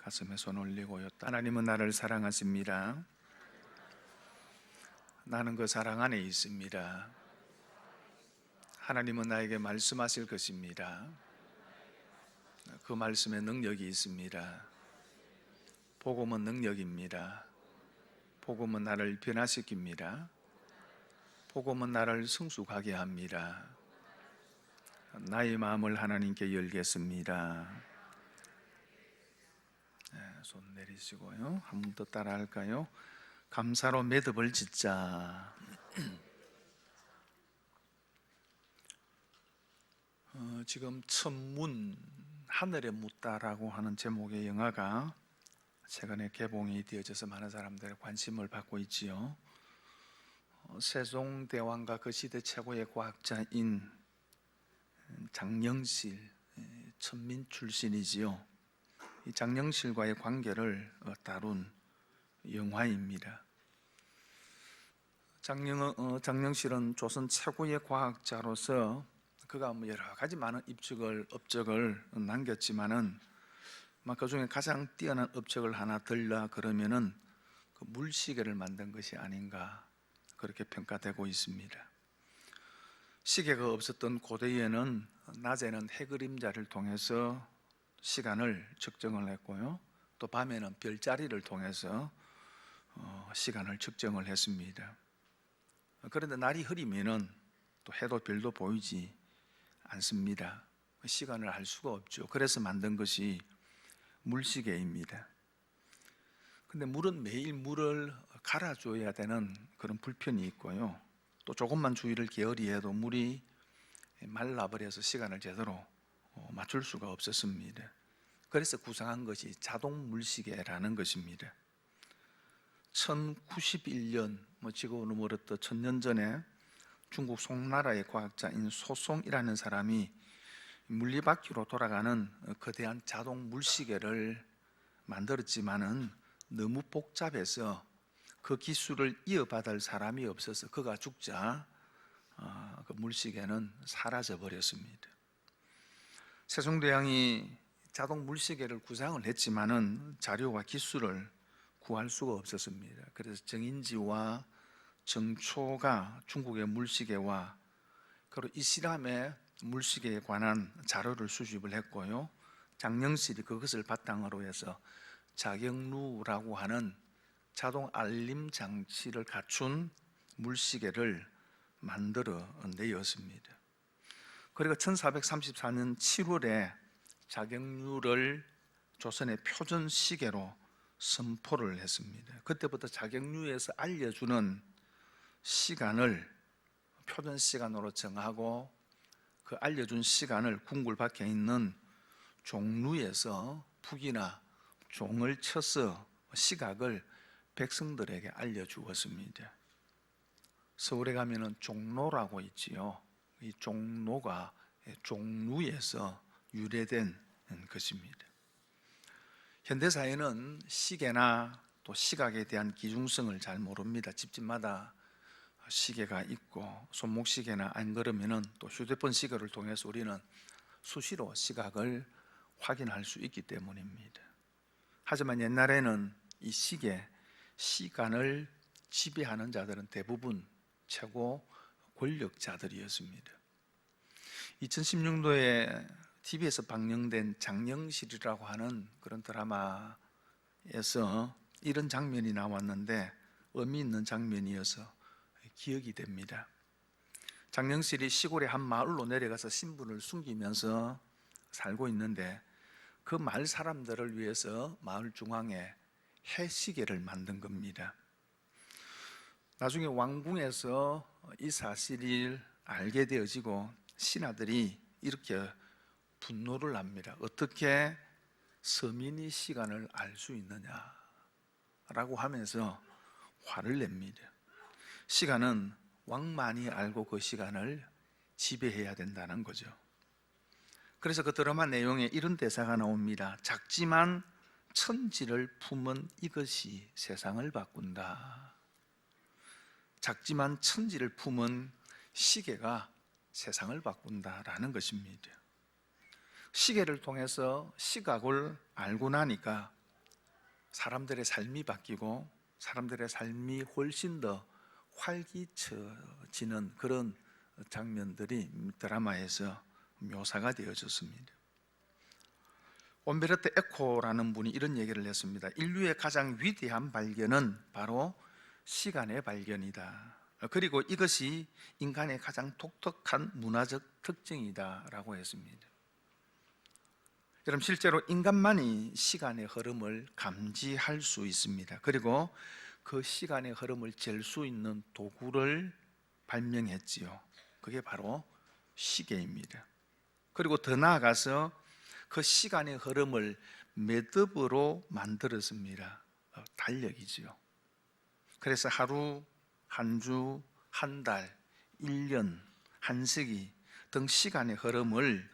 가슴에 손 올리고요. 하나님은 나를 사랑하십니다. 나는 그 사랑 안에 있습니다. 하나님은 나에게 말씀하실 것입니다. 그 말씀에 능력이 있습니다. 복음은 능력입니다. 복음은 나를 변화시킵니다. 복음은 나를 성숙하게 합니다. 나의 마음을 하나님께 열겠습니다. 손 내리시고요. 한 번 더 따라 할까요? 감사로 매듭을 짓자. 지금 천문, 하늘에 묻다라고 하는 제목의 영화가 최근에 개봉이 되어져서 많은 사람들의 관심을 받고 있지요. 세종대왕과 그 시대 최고의 과학자인 장영실, 천민 출신이지요. 이 장영실과의 관계를 다룬 영화입니다. 장영실은 조선 최고의 과학자로서 그가 여러 가지 많은 업적을 남겼지만은 그 중에 가장 뛰어난 업적을 하나 들라 그러면은 그 물시계를 만든 것이 아닌가 그렇게 평가되고 있습니다. 시계가 없었던 고대에는 낮에는 해그림자를 통해서 시간을 측정을 했고요, 또 밤에는 별자리를 통해서 시간을 측정을 했습니다. 그런데 날이 흐리면은 또 해도 별도 보이지 않습니다. 시간을 알 수가 없죠. 그래서 만든 것이 물시계입니다. 근데 물은 매일 물을 갈아줘야 되는 그런 불편이 있고요, 또 조금만 주위를 게으리해도 물이 말라버려서 시간을 제대로 맞출 수가 없었습니다. 그래서 구상한 것이 자동 물시계라는 것입니다. 1091년, 지금으로 멀었던 1000년 전에 중국 송나라의 과학자인 소송이라는 사람이 물리바퀴로 돌아가는 거대한 자동 물시계를 만들었지만은 너무 복잡해서 그 기술을 이어받을 사람이 없어서 그가 죽자 그 물시계는 사라져 버렸습니다. 세종대왕이 자동 물시계를 구상을 했지만은 자료와 기술을 구할 수가 없었습니다. 그래서 정인지와 정초가 중국의 물시계와 그리고 이슬람의 물시계에 관한 자료를 수집을 했고요, 장영실이 그것을 바탕으로 해서 자경루라고 하는 자동 알림 장치를 갖춘 물시계를 만들어 내었습니다. 그리고 1434년 7월에 자경루를 조선의 표준 시계로 선포를 했습니다. 그때부터 자경루에서 알려주는 시간을 표준 시간으로 정하고 그 알려준 시간을 궁궐 밖에 있는 종루에서 북이나 종을 쳐서 시각을 백성들에게 알려주었습니다. 서울에 가면은 종로라고 있지요. 이 종로가 종루에서 유래된 것입니다. 현대사회는 시계나 또 시각에 대한 기중성을 잘 모릅니다. 집집마다 시계가 있고 손목시계나 안 그러면은 또 휴대폰 시계를 통해서 우리는 수시로 시각을 확인할 수 있기 때문입니다. 하지만 옛날에는 이 시간을 지배하는 자들은 대부분 최고 권력자들이었습니다. 2016년도에 TV에서 방영된 장영실이라고 하는 그런 드라마에서 이런 장면이 나왔는데 의미 있는 장면이어서 기억이 됩니다. 장영실이 시골의 한 마을로 내려가서 신분을 숨기면서 살고 있는데 그 마을 사람들을 위해서 마을 중앙에 해시계를 만든 겁니다. 나중에 왕궁에서 이 사실을 알게 되어지고 신하들이 이렇게 분노를 합니다. 어떻게 서민이 시간을 알 수 있느냐라고 하면서 화를 냅니다. 시간은 왕만이 알고 그 시간을 지배해야 된다는 거죠. 그래서 그 드라마 내용에 이런 대사가 나옵니다. 작지만 천지를 품은 이것이 세상을 바꾼다. 작지만 천지를 품은 시계가 세상을 바꾼다라는 것입니다. 시계를 통해서 시각을 알고 나니까 사람들의 삶이 바뀌고 사람들의 삶이 훨씬 더 활기쳐지는 그런 장면들이 드라마에서 묘사가 되어졌습니다. 옴베르토 에코라는 분이 이런 얘기를 했습니다. 인류의 가장 위대한 발견은 바로 시간의 발견이다. 그리고 이것이 인간의 가장 독특한 문화적 특징이다 라고 했습니다. 여러분, 실제로 인간만이 시간의 흐름을 감지할 수 있습니다. 그리고 그 시간의 흐름을 잴 수 있는 도구를 발명했지요. 그게 바로 시계입니다. 그리고 더 나아가서 그 시간의 흐름을 매듭으로 만들었습니다. 달력이지요. 그래서 하루, 한 주, 한 달, 1년, 한 세기 등 시간의 흐름을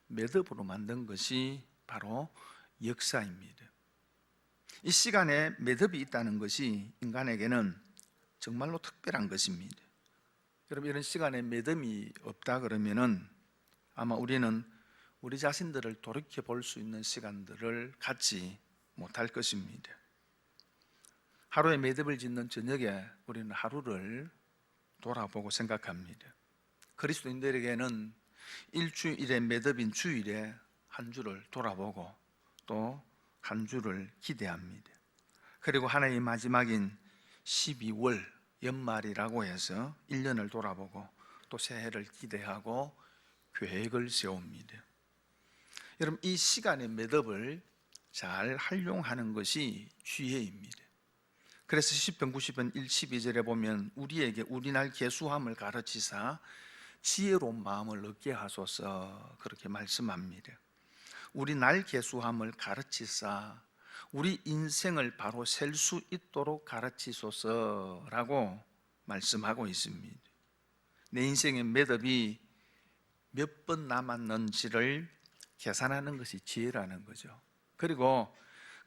매듭으로 만든 것이 바로 역사입니다. 이 시간에 매듭이 있다는 것이 인간에게는 정말로 특별한 것입니다. 여러분, 이런 시간에 매듭이 없다 그러면은 아마 우리는 우리 자신들을 돌이켜 볼 수 있는 시간들을 갖지 못할 것입니다. 하루에 매듭을 짓는 저녁에 우리는 하루를 돌아보고 생각합니다. 그리스도인들에게는 일주일의 매듭인 주일에 한 주를 돌아보고 또 한 주를 기대합니다. 그리고 하나의 마지막인 12월 연말이라고 해서 1년을 돌아보고 또 새해를 기대하고 계획을 세웁니다. 여러분, 이 시간의 매듭을 잘 활용하는 것이 지혜입니다. 그래서 시편 90편 1, 12절에 보면 우리에게 우리날 계수함을 가르치사 지혜로운 마음을 얻게 하소서 그렇게 말씀합니다. 우리 날 계수함을 가르치사 우리 인생을 바로 셀 수 있도록 가르치소서라고 말씀하고 있습니다. 내 인생의 매듭이 몇 번 남았는지를 계산하는 것이 지혜라는 거죠. 그리고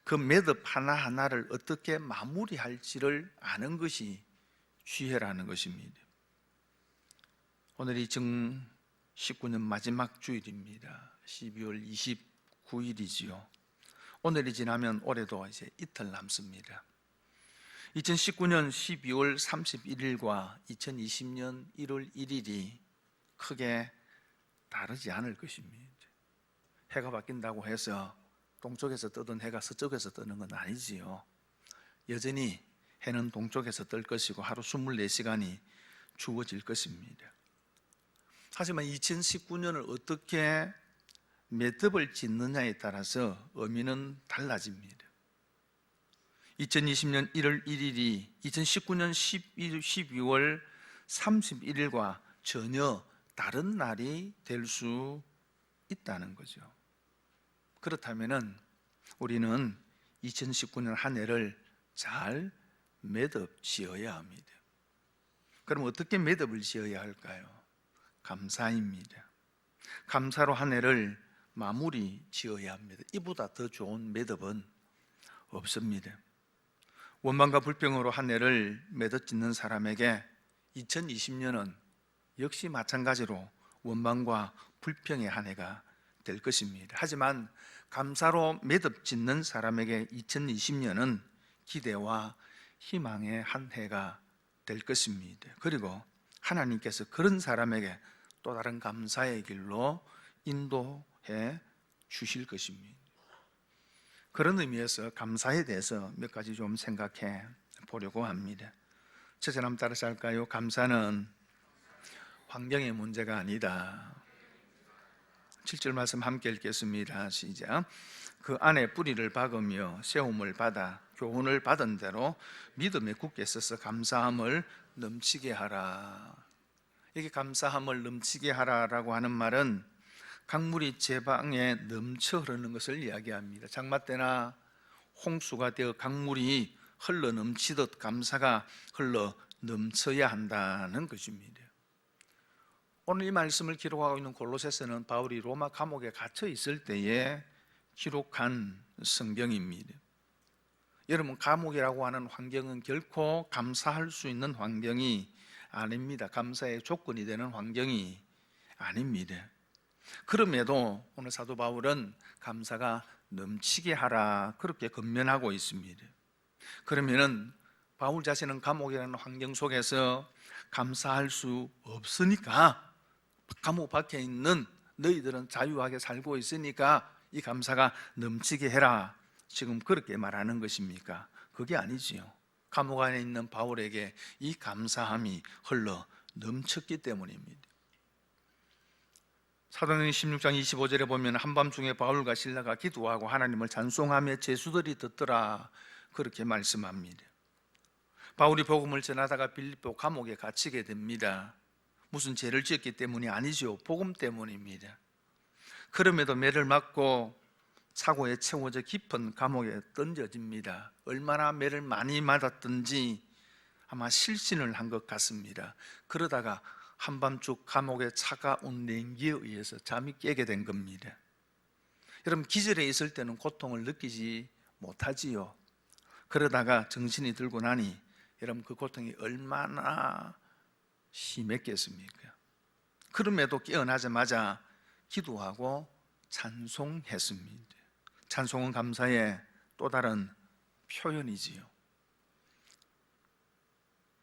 그 매듭 하나하나를 어떻게 마무리할지를 아는 것이 지혜라는 것입니다. 오늘이 정 19년 마지막 주일입니다. 12월 29일이지요. 오늘이 지나면 올해도 이제 이틀 남습니다. 2019년 12월 31일과 2020년 1월 1일이 크게 다르지 않을 것입니다. 해가 바뀐다고 해서 동쪽에서 뜨던 해가 서쪽에서 뜨는 건 아니지요. 여전히 해는 동쪽에서 뜰 것이고 하루 24시간이 주어질 것입니다. 하지만 2019년을 어떻게 매듭을 짓느냐에 따라서 의미는 달라집니다. 2020년 1월 1일이 2019년 12월 31일과 전혀 다른 날이 될 수 있다는 거죠. 그렇다면 우리는 2019년 한 해를 잘 매듭 지어야 합니다. 그럼 어떻게 매듭을 지어야 할까요? 감사입니다. 감사로 한 해를 마무리 지어야 합니다. 이보다 더 좋은 매듭은 없습니다. 원망과 불평으로 한 해를 매듭 짓는 사람에게 2020년은 역시 마찬가지로 원망과 불평의 한 해가 될 것입니다. 하지만 감사로 매듭 짓는 사람에게 2020년은 기대와 희망의 한 해가 될 것입니다. 그리고 하나님께서 그런 사람에게 또 다른 감사의 길로 인도해 주실 것입니다. 그런 의미에서 감사에 대해서 몇 가지 좀 생각해 보려고 합니다. 첫째, 한번 따라서 할까요? 감사는 환경의 문제가 아니다. 7절 말씀 함께 읽겠습니다. 시작. 그 안에 뿌리를 박으며 세움을 받아 교훈을 받은 대로 믿음에 굳게 서서 감사함을 넘치게 하라. 이게 감사함을 넘치게 하라라고 하는 말은 강물이 제방에 넘쳐 흐르는 것을 이야기합니다. 장마 때나 홍수가 되어 강물이 흘러 넘치듯 감사가 흘러 넘쳐야 한다는 것입니다. 오늘 이 말씀을 기록하고 있는 골로새서는 바울이 로마 감옥에 갇혀 있을 때에 기록한 성경입니다. 여러분, 감옥이라고 하는 환경은 결코 감사할 수 있는 환경이 아닙니다. 감사의 조건이 되는 환경이 아닙니다. 그럼에도 오늘 사도 바울은 감사가 넘치게 하라 그렇게 권면하고 있습니다. 그러면은 바울 자신은 감옥이라는 환경 속에서 감사할 수 없으니까, 감옥 밖에 있는 너희들은 자유하게 살고 있으니까 이 감사가 넘치게 해라, 지금 그렇게 말하는 것입니까? 그게 아니지요. 감옥 안에 있는 바울에게 이 감사함이 흘러 넘쳤기 때문입니다. 사도행전 16장 25절에 보면 한밤중에 바울과 실라가 기도하고 하나님을 찬송하며 제수들이 듣더라 그렇게 말씀합니다. 바울이 복음을 전하다가 빌립보 감옥에 갇히게 됩니다. 무슨 죄를 지었기 때문이 아니죠. 복음 때문입니다. 그럼에도 매를 맞고 사고에 채워져 깊은 감옥에 던져집니다. 얼마나 매를 많이 맞았든지 아마 실신을 한 것 같습니다. 그러다가 한밤중 감옥의 차가운 냉기에 의해서 잠이 깨게 된 겁니다. 여러분, 기절해 있을 때는 고통을 느끼지 못하지요. 그러다가 정신이 들고 나니 여러분, 그 고통이 얼마나 심했겠습니까? 그럼에도 깨어나자마자 기도하고 찬송했습니다. 찬송은 감사의 또 다른 표현이지요.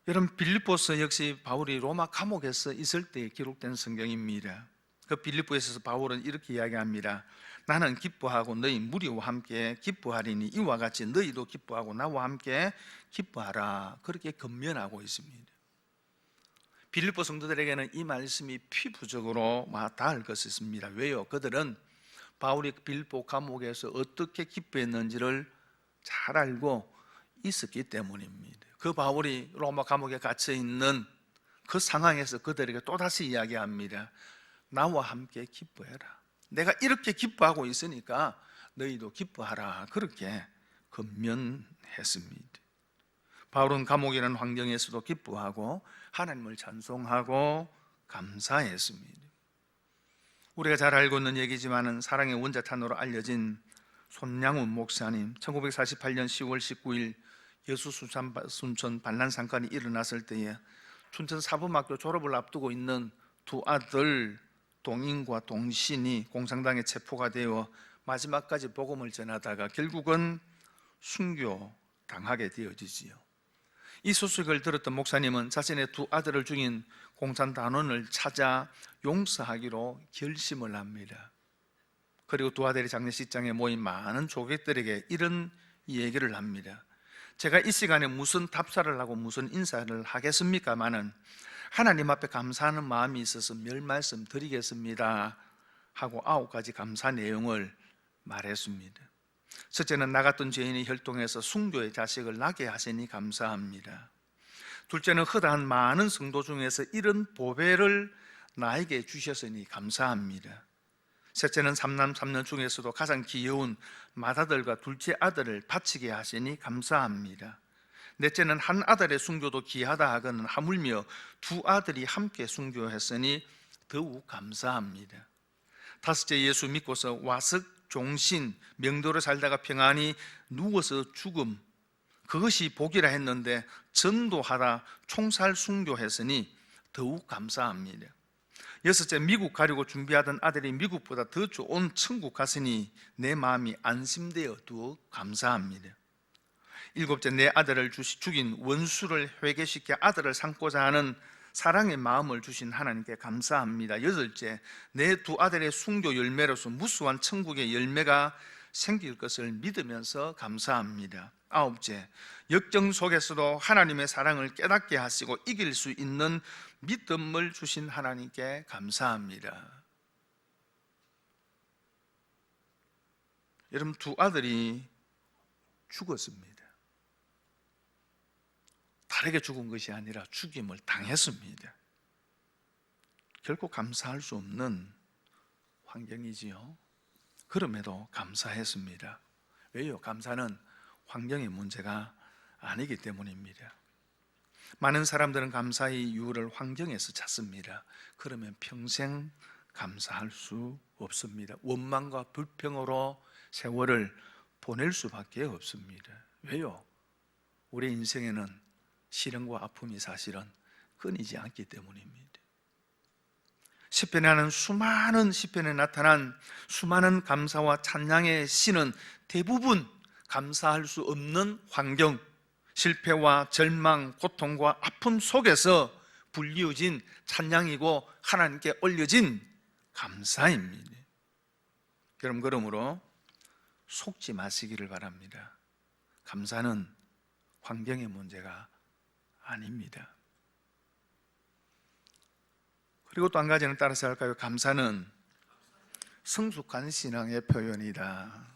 여러분, 빌립보서 역시 바울이 로마 감옥에서 있을 때 기록된 성경입니다. 그 빌립보에서 바울은 이렇게 이야기합니다. 나는 기뻐하고 너희 무리와 함께 기뻐하리니 이와 같이 너희도 기뻐하고 나와 함께 기뻐하라 그렇게 권면하고 있습니다. 빌립보 성도들에게는 이 말씀이 피부적으로 닿을 것이었습니다. 왜요? 그들은 바울이 빌립보 감옥에서 어떻게 기뻐했는지를 잘 알고 있었기 때문입니다. 그 바울이 로마 감옥에 갇혀 있는 그 상황에서 그들에게 또다시 이야기합니다. 나와 함께 기뻐해라. 내가 이렇게 기뻐하고 있으니까 너희도 기뻐하라 그렇게 권면했습니다. 바울은 감옥이라는 환경에서도 기뻐하고 하나님을 찬송하고 감사했습니다. 우리가 잘 알고 있는 얘기지만은 사랑의 원자탄으로 알려진 손양훈 목사님, 1948년 10월 19일 여수 순천 반란 사건이 일어났을 때에 춘천 사범학교 졸업을 앞두고 있는 두 아들 동인과 동신이 공산당에 체포가 되어 마지막까지 복음을 전하다가 결국은 순교당하게 되어지지요. 이 소식을 들었던 목사님은 자신의 두 아들을 죽인 공산당원을 찾아 용서하기로 결심을 합니다. 그리고 두 아들의 장례식장에 모인 많은 조객들에게 이런 얘기를 합니다. 제가 이 시간에 무슨 답사를 하고 무슨 인사를 하겠습니까마는 하나님 앞에 감사하는 마음이 있어서 몇 말씀 드리겠습니다 하고 9가지 감사 내용을 말했습니다. 첫째는 나갔던 죄인이 혈통해서 순교의 자식을 낳게 하시니 감사합니다. 둘째는 허다한 많은 성도 중에서 이런 보배를 나에게 주셨으니 감사합니다. 셋째는 삼남 삼녀 중에서도 가장 귀여운 맏아들과 둘째 아들을 바치게 하시니 감사합니다. 넷째는 한 아들의 순교도 귀하다 하거는 하물며 두 아들이 함께 순교했으니 더욱 감사합니다. 다섯째, 예수 믿고서 와석 종신 명도로 살다가 평안히 누워서 죽음, 그것이 복이라 했는데 전도하다 총살 순교했으니 더욱 감사합니다. 여섯째, 미국 가려고 준비하던 아들이 미국보다 더 좋은 천국 갔으니 내 마음이 안심되어 더욱 감사합니다. 일곱째, 내 아들을 죽인 원수를 회개시켜 아들을 삼고자 하는 사랑의 마음을 주신 하나님께 감사합니다. 여덟째, 내 두 아들의 순교 열매로서 무수한 천국의 열매가 생길 것을 믿으면서 감사합니다. 아홉째, 역경 속에서도 하나님의 사랑을 깨닫게 하시고 이길 수 있는 믿음을 주신 하나님께 감사합니다. 여러분, 두 아들이 죽었습니다. 다르게 죽은 것이 아니라 죽임을 당했습니다. 결코 감사할 수 없는 환경이지요. 그럼에도 감사했습니다. 왜요? 감사는 환경의 문제가 아니기 때문입니다. 많은 사람들은 감사의 이유를 환경에서 찾습니다. 그러면 평생 감사할 수 없습니다. 원망과 불평으로 세월을 보낼 수밖에 없습니다. 왜요? 우리 인생에는 시련과 아픔이 사실은 끊이지 않기 때문입니다. 시편에 나타난 수많은 감사와 찬양의 시는 대부분 감사할 수 없는 환경, 실패와 절망, 고통과 아픔 속에서 불리워진 찬양이고 하나님께 올려진 감사입니다. 그러므로 속지 마시기를 바랍니다. 감사는 환경의 문제가 아닙니다. 그리고 또 한 가지는 따라서 할까요? 감사는 성숙한 신앙의 표현이다.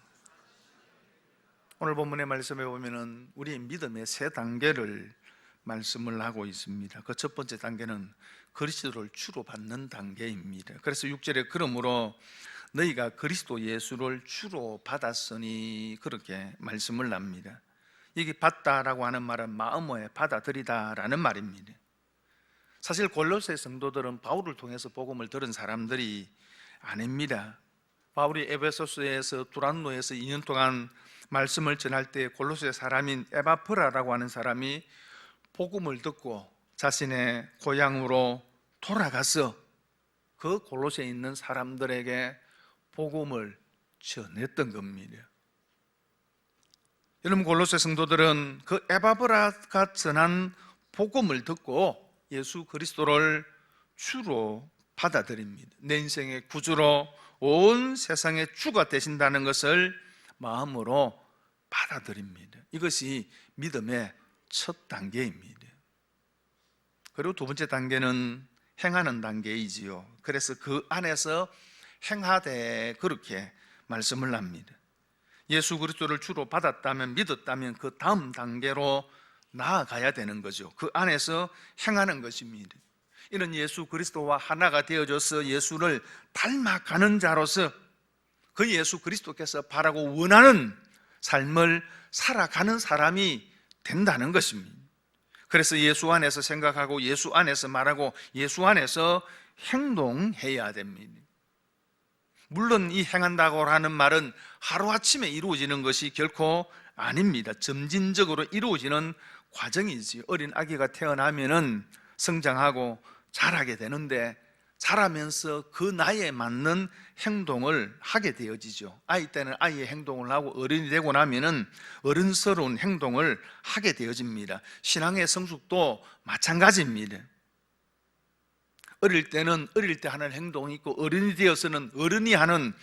오늘 본문의 말씀에 보면은 우리의 믿음의 세 단계를 말씀을 하고 있습니다. 그 첫 번째 단계는 그리스도를 주로 받는 단계입니다. 그래서 6절에 그러므로 너희가 그리스도 예수를 주로 받았으니 그렇게 말씀을 합니다. 여기 받다라고 하는 말은 마음에 받아들이다라는 말입니다. 사실 골로새 성도들은 바울을 통해서 복음을 들은 사람들이 아닙니다. 바울이 에베소스에서 두란노에서 2년 동안 말씀을 전할 때 골로새 사람인 에바프라라고 하는 사람이 복음을 듣고 자신의 고향으로 돌아가서 그 골로새에 있는 사람들에게 복음을 전했던 겁니다. 여러분, 골로새 성도들은 그 에바브라가 전한 복음을 듣고 예수 그리스도를 주로 받아들입니다. 내 인생의 구주로 온 세상의 주가 되신다는 것을 마음으로 받아들입니다. 이것이 믿음의 첫 단계입니다. 그리고 두 번째 단계는 행하는 단계이지요. 그래서 그 안에서 행하되 그렇게 말씀을 합니다. 예수 그리스도를 주로 받았다면, 믿었다면 그 다음 단계로 나아가야 되는 거죠. 그 안에서 행하는 것입니다. 이런 예수 그리스도와 하나가 되어져서 예수를 닮아가는 자로서 그 예수 그리스도께서 바라고 원하는 삶을 살아가는 사람이 된다는 것입니다. 그래서 예수 안에서 생각하고 예수 안에서 말하고 예수 안에서 행동해야 됩니다. 물론 이 행한다고 하는 말은 하루아침에 이루어지는 것이 결코 아닙니다. 점진적으로 이루어지는 과정이지. 어린 아기가 태어나면은 성장하고 자라게 되는데 자라면서 그 나이에 맞는 행동을 하게 되어지죠. 아이 때는 아이의 행동을 하고 어른이 되고 나면은 어른스러운 행동을 하게 되어집니다. 신앙의 성숙도 마찬가지입니다. 어릴 때는 어릴 때 하는 행동이 있고 어른이 되어서는 어른이 하는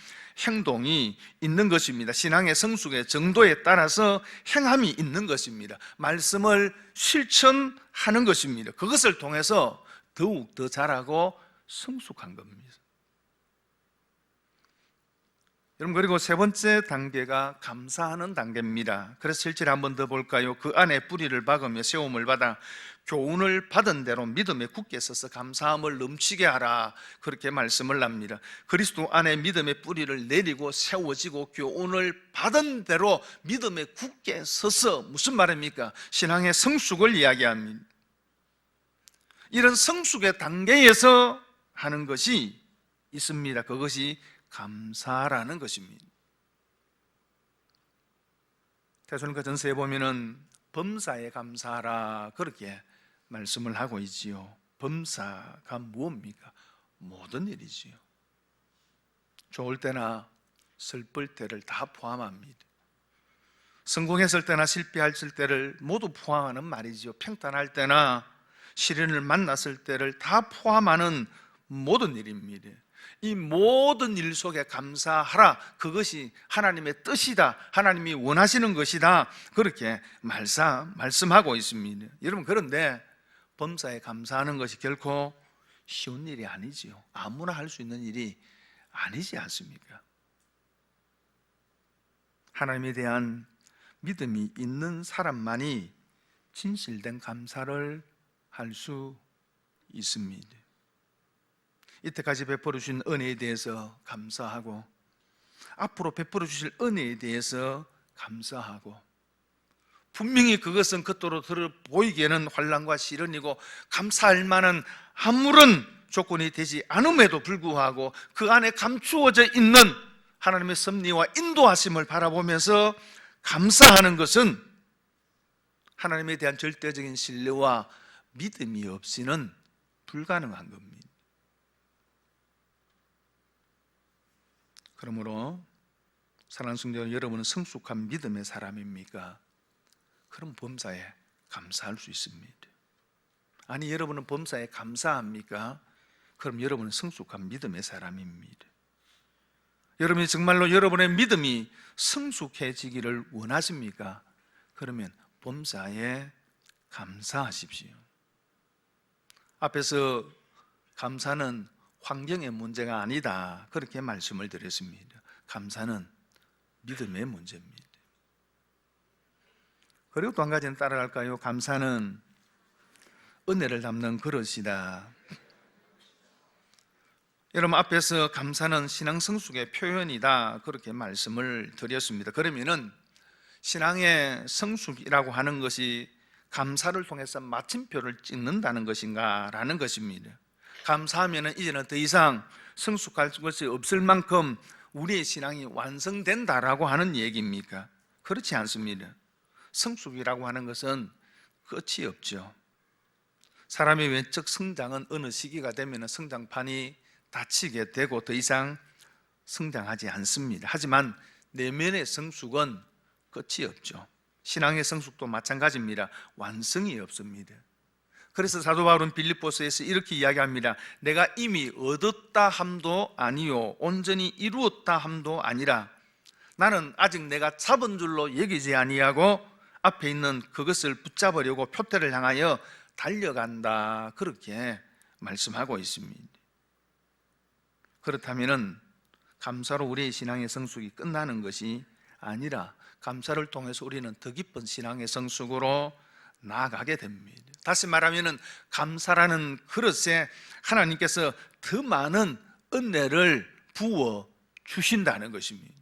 행동이 있는 것입니다. 신앙의 성숙의 정도에 따라서 행함이 있는 것입니다. 말씀을 실천하는 것입니다. 그것을 통해서 더욱 더 자라고 성숙한 겁니다. 여러분, 그리고 세 번째 단계가 감사하는 단계입니다. 그래서 7절에 한 번 더 볼까요? 그 안에 뿌리를 박으며 세움을 받아 교훈을 받은 대로 믿음에 굳게 서서 감사함을 넘치게 하라, 그렇게 말씀을 합니다. 그리스도 안에 믿음의 뿌리를 내리고 세워지고 교훈을 받은 대로 믿음에 굳게 서서, 무슨 말입니까? 신앙의 성숙을 이야기합니다. 이런 성숙의 단계에서 하는 것이 있습니다. 그것이 감사라는 것입니다. 데살로니가 전서에 보면은 범사에 감사하라, 그렇게 말씀을 하고 있지요. 범사가 무엇입니까? 모든 일이지요. 좋을 때나 슬플 때를 다 포함합니다. 성공했을 때나 실패했을 때를 모두 포함하는 말이지요. 평탄할 때나 시련을 만났을 때를 다 포함하는 모든 일입니다. 이 모든 일 속에 감사하라, 그것이 하나님의 뜻이다, 하나님이 원하시는 것이다, 그렇게 말씀하고 있습니다. 여러분, 그런데 범사에 감사하는 것이 결코 쉬운 일이 아니지요. 아무나 할 수 있는 일이 아니지 않습니까? 하나님에 대한 믿음이 있는 사람만이 진실된 감사를 할 수 있습니다. 이때까지 베풀어 주신 은혜에 대해서 감사하고 앞으로 베풀어 주실 은혜에 대해서 감사하고, 분명히 그것은 겉으로 들어 보이기에는 환난과 시련이고 감사할 만한 아무런 조건이 되지 않음에도 불구하고 그 안에 감추어져 있는 하나님의 섭리와 인도하심을 바라보면서 감사하는 것은 하나님에 대한 절대적인 신뢰와 믿음이 없이는 불가능한 겁니다. 그러므로 사랑하는 성도 여러분은 성숙한 믿음의 사람입니까? 그럼 범사에 감사할 수 있습니다. 아니, 여러분은 범사에 감사합니까? 그럼 여러분은 성숙한 믿음의 사람입니다. 여러분이 정말로 여러분의 믿음이 성숙해지기를 원하십니까? 그러면 범사에 감사하십시오. 앞에서 감사는 환경의 문제가 아니다, 그렇게 말씀을 드렸습니다. 감사는 믿음의 문제입니다. 그리고 또 한 가지는 따라갈까요? 감사는 은혜를 담는 그릇이다. 여러분, 앞에서 감사는 신앙 성숙의 표현이다, 그렇게 말씀을 드렸습니다. 그러면은 신앙의 성숙이라고 하는 것이 감사를 통해서 마침표를 찍는다는 것인가 라는 것입니다. 감사하면 이제는 더 이상 성숙할 것이 없을 만큼 우리의 신앙이 완성된다라고 하는 얘기입니까? 그렇지 않습니다. 성숙이라고 하는 것은 끝이 없죠. 사람의 외적 성장은 어느 시기가 되면 성장판이 닫히게 되고 더 이상 성장하지 않습니다. 하지만 내면의 성숙은 끝이 없죠. 신앙의 성숙도 마찬가지입니다. 완성이 없습니다. 그래서 사도 바울은 빌립보서에서 이렇게 이야기합니다. 내가 이미 얻었다 함도 아니요 온전히 이루었다 함도 아니라 나는 아직 내가 잡은 줄로 여기지 아니하고 앞에 있는 그것을 붙잡으려고 표대를 향하여 달려간다, 그렇게 말씀하고 있습니다. 그렇다면 감사로 우리의 신앙의 성숙이 끝나는 것이 아니라 감사를 통해서 우리는 더 깊은 신앙의 성숙으로 나아가게 됩니다. 다시 말하면 감사라는 그릇에 하나님께서 더 많은 은혜를 부어 주신다는 것입니다.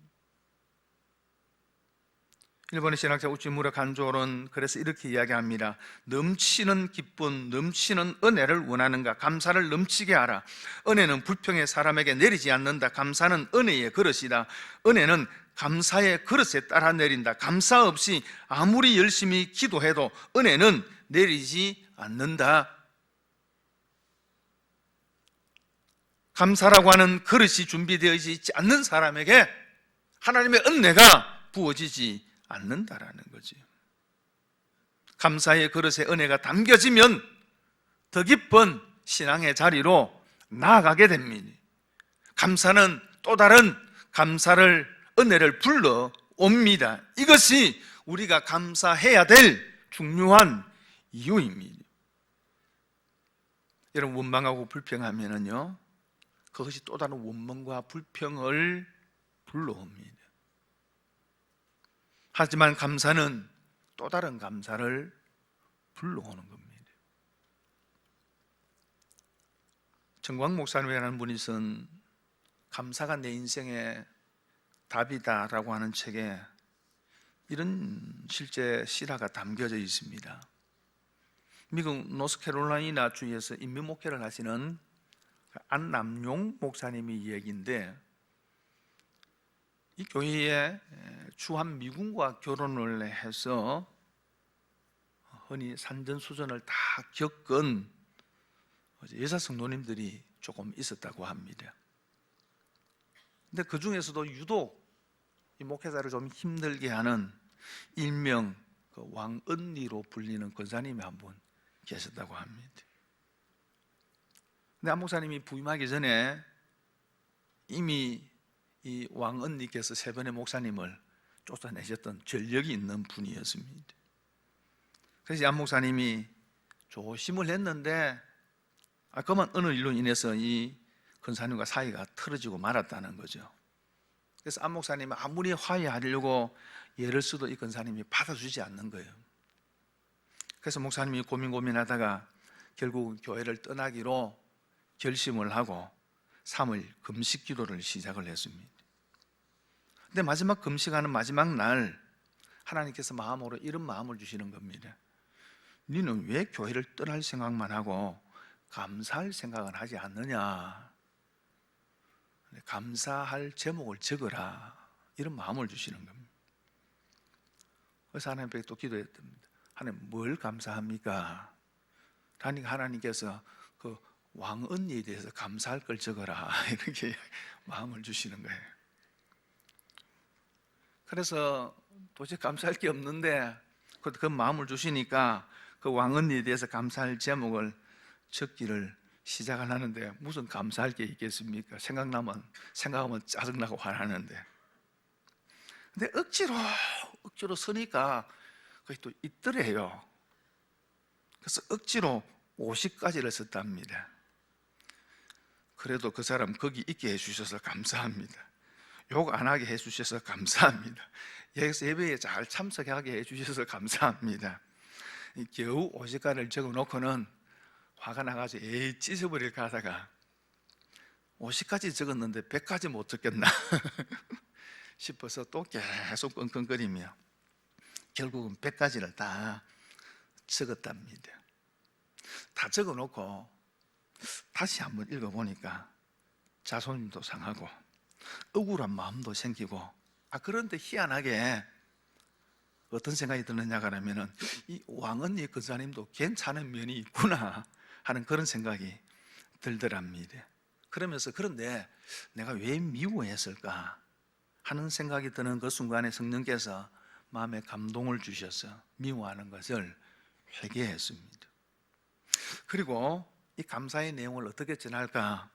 일본의 신학자 우찌무라 간조는 그래서 이렇게 이야기합니다. 넘치는 기쁨, 넘치는 은혜를 원하는가? 감사를 넘치게 하라. 은혜는 불평의 사람에게 내리지 않는다. 감사는 은혜의 그릇이다. 은혜는 감사의 그릇에 따라 내린다. 감사 없이 아무리 열심히 기도해도 은혜는 내리지 않는다. 감사라고 하는 그릇이 준비되어 있지 않는 사람에게 하나님의 은혜가 부어지지 않는다라는 거지. 감사의 그릇에 은혜가 담겨지면 더 깊은 신앙의 자리로 나아가게 됩니다. 감사는 또 다른 감사를, 은혜를 불러 옵니다. 이것이 우리가 감사해야 될 중요한 이유입니다. 여러분, 원망하고 불평하면은요, 그것이 또 다른 원망과 불평을 불러옵니다. 하지만 감사는 또 다른 감사를 불러오는 겁니다. 정광 목사님이라는 분이 쓴 감사가 내 인생의 답이다라고 하는 책에 이런 실제 실화가 담겨져 있습니다. 미국 노스캐롤라이나 주에서 인민목회를 하시는 안남용 목사님의 이야기인데, 이 교회에 주한 미군과 결혼을 해서 흔히 산전수전을 다 겪은 여자 성도님들이 조금 있었다고 합니다. 근데 그 중에서도 유독 이 목회자를 좀 힘들게 하는 일명 왕언니로 불리는 권사님이 한 분 계셨다고 합니다. 근데 안 목사님이 부임하기 전에 이미 이 왕언니께서 세 번의 목사님을 쫓아내셨던 전력이 있는 분이었습니다. 그래서 안 목사님이 조심을 했는데 그만 어느 일로 인해서 이 권사님과 사이가 틀어지고 말았다는 거죠. 그래서 안 목사님은 아무리 화해하려고 애를 써도 이 권사님이 받아주지 않는 거예요. 그래서 목사님이 고민하다가 결국 교회를 떠나기로 결심을 하고 3일 금식 기도를 시작을 했습니다. 근데 마지막 금식하는 마지막 날 하나님께서 마음으로 이런 마음을 주시는 겁니다. 너는 왜 교회를 떠날 생각만 하고 감사할 생각은 하지 않느냐? 감사할 제목을 적어라, 이런 마음을 주시는 겁니다. 그래서 하나님께 또 기도했답니다. 하나님, 뭘 감사합니까? 하나님께서 그 왕언니에 대해서 감사할 걸 적어라, 이렇게 마음을 주시는 거예요. 그래서 도저히 감사할 게 없는데 그 마음을 주시니까 그 왕언니에 대해서 감사할 제목을 적기를 시작을 하는데, 무슨 감사할 게 있겠습니까? 생각하면 짜증나고 화나는데. 근데 억지로 쓰니까 그게 또 있더래요. 그래서 억지로 50가지를 썼답니다. 그래도 그 사람 거기 있게 해주셔서 감사합니다. 욕 안 하게 해주셔서 감사합니다. 여기서 예배에 잘 참석하게 해주셔서 감사합니다. 겨우 50가지를 적어놓고는 화가 나가지고 에이 찢어버릴까 하다가 50가지 적었는데 100가지 못 적겠나 싶어서 또 계속 끙끙거리며 결국은 100가지를 다 적었답니다. 다 적어놓고 다시 한번 읽어보니까 자존심도 상하고 억울한 마음도 생기고, 그런데 희한하게 어떤 생각이 드느냐 하면은 이 왕언니 근사님도 괜찮은 면이 있구나 하는 그런 생각이 들더랍니다. 그러면서 그런데 내가 왜 미워했을까 하는 생각이 드는 그 순간에 성령께서 마음에 감동을 주셔서 미워하는 것을 회개했습니다. 그리고 이 감사의 내용을 어떻게 전할까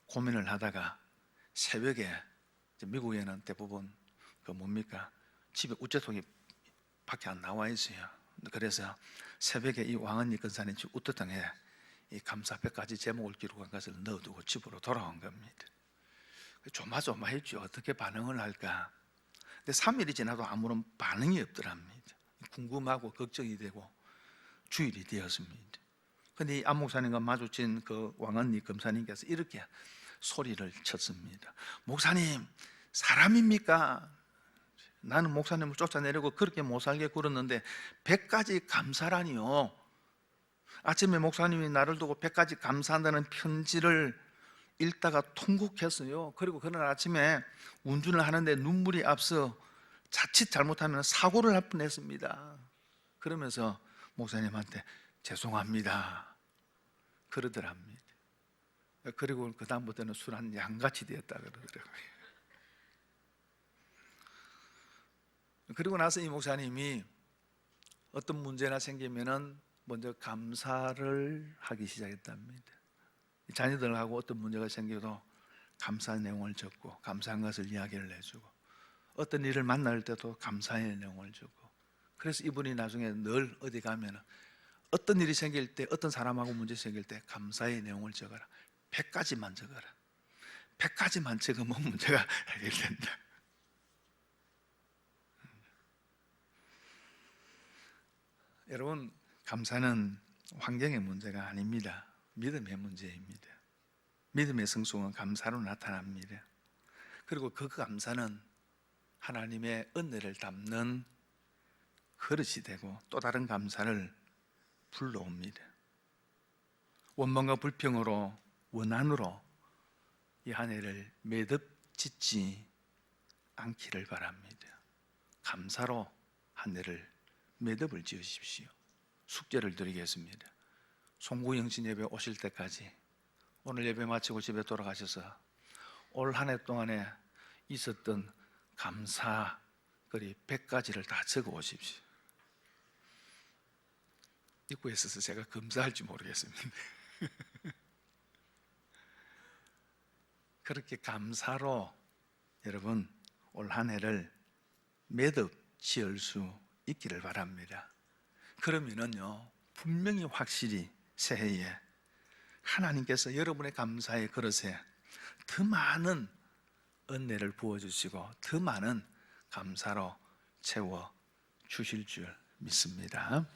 고민을 하다가 새벽에, 미국에는 대부분 집에 우체통이 밖에 안 나와 있어요. 그래서 새벽에 이 왕언니 근사님 집 우체통에 이 감사패까지 제목을 기록한 것을 넣어두고 집으로 돌아온 겁니다. 조마조마했죠. 어떻게 반응을 할까. 근데 3일이 지나도 아무런 반응이 없더랍니다. 궁금하고 걱정이 되고 주일이 되었습니다. 근데 이 안 목사님과 마주친 그 왕언니 검사님께서 이렇게 소리를 쳤습니다. 목사님, 사람입니까? 나는 목사님을 쫓아내려고 그렇게 못 살게 굴었는데 100가지 감사라니요. 아침에 목사님이 나를 두고 100가지 감사한다는 편지를 읽다가 통곡했어요. 그리고 그날 아침에 운전을 하는데 눈물이 앞서 자칫 잘못하면 사고를 할 뻔했습니다. 그러면서 목사님한테 죄송합니다 그러더랍니다. 그리고 그 다음부터는 술 한 양같이 되었다 그러더라고요. 그리고 나서 이 목사님이 어떤 문제나 생기면은 먼저 감사를 하기 시작했답니다. 자녀들하고 어떤 문제가 생겨도 감사의 내용을 적고 감사한 것을 이야기를 해주고, 어떤 일을 만날 때도 감사의 내용을 적고, 그래서 이분이 나중에 늘 어디 가면은 어떤 일이 생길 때, 어떤 사람하고 문제 생길 때 감사의 내용을 적어라. 100가지만 적어라. 100가지만 적으면 문제가 해결된다. 여러분, 감사는 환경의 문제가 아닙니다. 믿음의 문제입니다. 믿음의 성숙은 감사로 나타납니다. 그리고 그 감사는 하나님의 은혜를 담는 그릇이 되고 또 다른 감사를 불러옵니다. 원망과 불평으로, 원한으로 이 한 해를 매듭 짓지 않기를 바랍니다. 감사로 한 해를 매듭을 지으십시오. 숙제를 드리겠습니다. 송구영신 예배 오실 때까지, 오늘 예배 마치고 집에 돌아가셔서 올 한 해 동안에 있었던 감사거리 100가지를 다 적어 오십시오. 입구에 있어서 제가 검사할지 모르겠습니다. 그렇게 감사로 여러분 올 한 해를 매듭 지을 수 있기를 바랍니다. 그러면은요, 분명히 확실히 새해에 하나님께서 여러분의 감사의 그릇에 더 많은 은혜를 부어주시고 더 많은 감사로 채워 주실 줄 믿습니다.